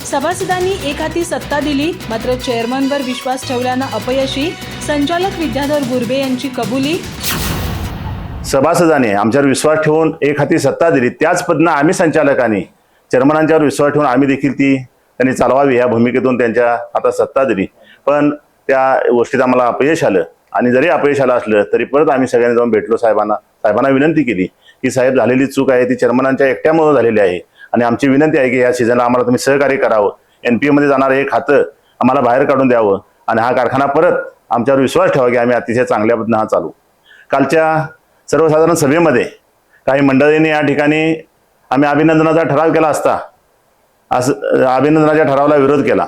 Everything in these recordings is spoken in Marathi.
सभासदांनी एक हाती सत्ता दिली, मात्र चेअरमनवर विश्वास ठेवल्यानं अपयशी. संचालक विद्याधर गुरबे यांची कबुली. सभासदांनी आमच्यावर विश्वास ठेवून एक हाती सत्ता दिली, त्याच पद्धतीने आम्ही संचालकांनी चेअरमनांच्यावर विश्वास ठेवून आम्ही देखील ती त्यांनी चालवावी या भूमिकेतून त्यांच्या आता सत्ता दिली. पण त्या गोष्टीत आम्हाला अपयश आलं आणि जरी अपयश आलं असलं तरी परत आम्ही सगळ्यांनी जाऊन भेटलो साहेबांना विनंती केली की साहेब, झालेली चूक आहे ती चेअरमनांच्या एकट्यामुळे झालेली आहे आणि आमची विनंती आहे की या सीझनला आम्हाला तुम्ही सहकार्य करावं. NPA मध्ये जाणारं एक खातं आम्हाला बाहेर काढून द्यावं आणि हा कारखाना परत आमच्यावर विश्वास ठेवा की आम्ही अतिशय चांगल्या पद्धतीने हा चालू. कालच्या सर्वसाधारण सभेमध्ये काही मंडळींनी या ठिकाणी आम्ही अभिनंदनाचा ठराव केला असता अभिनंदनाच्या ठरावाला विरोध केला.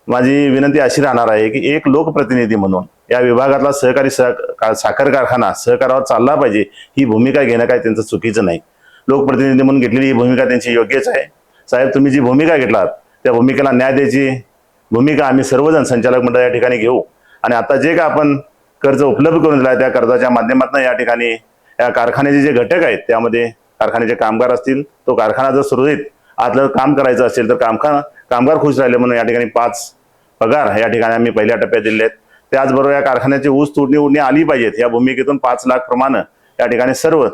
माझी विनंती अशी राहणार आहे की एक लोकप्रतिनिधी म्हणून या विभागातला सहकारी साखर कारखाना सहकारावर चालला पाहिजे, ही भूमिका घेणं काय त्यांचं चुकीचं नाही. लोकप्रतिनिधी म्हणून घेतलेली ही भूमिका त्यांची योग्यच आहे. साहेब, तुम्ही जी भूमिका घेतलात त्या भूमिकेला न्याय द्यायची भूमिका आम्ही सर्वजण संचालक मंडळ या ठिकाणी घेऊ आणि आता जे का आपण कर्ज उपलब्ध करून दिला त्या कर्जाच्या माध्यमातून या ठिकाणी या कारखान्याचे जे घटक आहेत त्यामध्ये कारखान्याचे कामगार असतील, तो कारखाना जर सुरळीत आतलं काम करायचं असेल तर कामगार खुश राहिले म्हणून या ठिकाणी 5 पगार या ठिकाणी आम्ही पहिल्या टप्प्यात दिले आहेत. त्याचबरोबर या कारखान्याची ऊस तोडणी उडणी आली पाहिजेत या भूमिकेतून 5 लाख प्रमाणे या ठिकाणी सर्व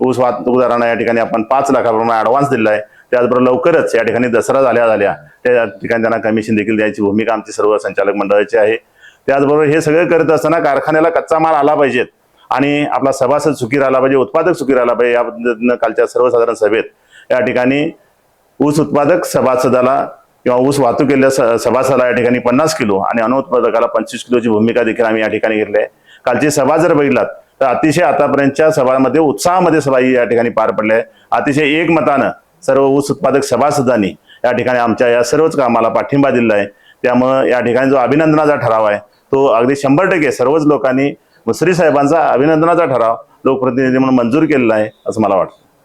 ऊस वाहतूकदारांना या ठिकाणी आपण 5 लाखाप्रमाणे ॲडव्हान्स दिला आहे. त्याचबरोबर लवकरच या ठिकाणी दसरा झाल्या त्या ठिकाणी त्यांना कमिशन देखील द्यायची भूमिका आमची सर्व संचालक मंडळाची आहे. त्याचबरोबर हे सगळं करत असताना कारखान्याला कच्चा माल आला पाहिजेत आणि आपला सभासद सुखी राहिला पाहिजे, उत्पादक सुखी राहिला पाहिजे. या पद्धतीनं कालच्या सर्वसाधारण सभेत या ठिकाणी ऊस उत्पादक सभासदाला किंवा ऊस वाहतूक केलेल्या सभासदाला या ठिकाणी 50 किलो आणि अनुत्पादकाला 25 किलोची भूमिका देखील आम्ही या ठिकाणी घेतली आहे. कालची सभा जर बघितलात तर अतिशय आतापर्यंतच्या सभामध्ये उत्साहामध्ये सभा ही या ठिकाणी पार पडली आहे. अतिशय एकमतानं सर्व ऊस उत्पादक सभासदांनी या ठिकाणी आमच्या या सर्वच कामाला पाठिंबा दिला आहे. त्यामुळे या ठिकाणी जो अभिनंदनाचा ठराव आहे तो अगदी 100% सर्वच लोकांनी मुसरी साहेबांचा अभिनंदनाचा ठराव लोकप्रतिनिधी म्हणून मंजूर केलेला आहे असं मला वाटतं.